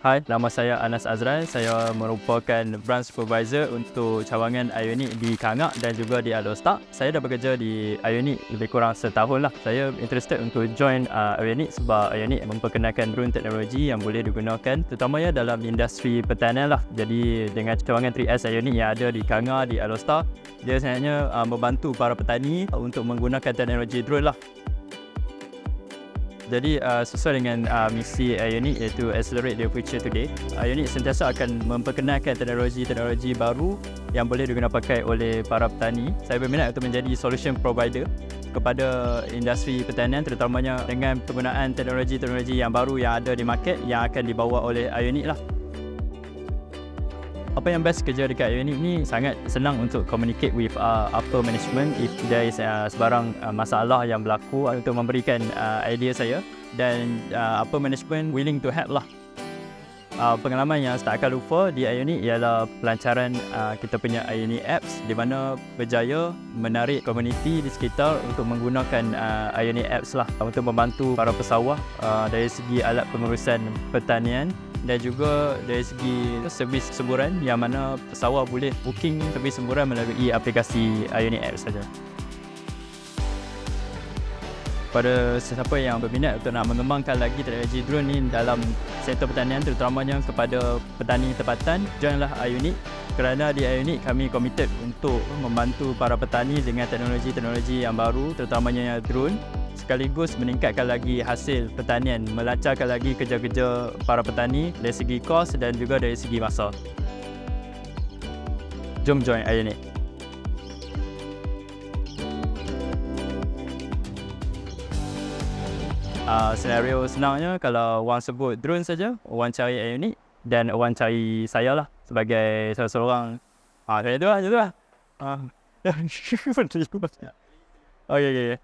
Hai, nama saya Anas Azran. Saya merupakan branch supervisor untuk cawangan Ionic di Kangak dan juga di Alostar. Saya dah bekerja di Ionic lebih kurang setahun lah. Saya interested untuk join Ionic sebab Ionic memperkenalkan drone teknologi yang boleh digunakan terutamanya dalam industri pertanian lah. Jadi dengan cawangan 3S Ionic yang ada di Kangak, di Alostar, dia sebenarnya membantu para petani untuk menggunakan teknologi drone lah. Jadi sesuai dengan misi Ionic iaitu Accelerate the Future Today, Ionic sentiasa akan memperkenalkan teknologi-teknologi baru yang boleh digunakan pakai oleh para petani. Saya berminat untuk menjadi solution provider kepada industri pertanian terutamanya dengan penggunaan teknologi-teknologi yang baru yang ada di market yang akan dibawa oleh Ionic lah. Apa yang best kerja dekat Ionic ni, sangat senang untuk communicate with upper management if there is sebarang masalah yang berlaku untuk memberikan idea saya, dan upper management willing to help lah. Pengalaman yang tak akan lupa di Ionic ialah pelancaran kita punya Ionic apps di mana berjaya menarik komuniti di sekitar untuk menggunakan Ionic apps lah untuk membantu para pesawah dari segi alat pengurusan pertanian dan juga dari segi servis semburan yang mana pesawah boleh booking servis semburan melalui aplikasi Ionic apps saja. Pada sesiapa yang berminat untuk nak mengembangkan lagi teknologi drone ni dalam sektor pertanian terutamanya kepada petani tempatan, joinlah Ionic kerana di Ionic kami komited untuk membantu para petani dengan teknologi-teknologi yang baru terutamanya drone, sekaligus meningkatkan lagi hasil pertanian, melancarkan lagi kerja-kerja para petani dari segi kos dan juga dari segi masa. Jom join Ionic. Senario senangnya kalau orang sebut drone saja, orang cari Ionic dan orang cari saya lah sebagai salah seorang. Macam tu lah. Okay.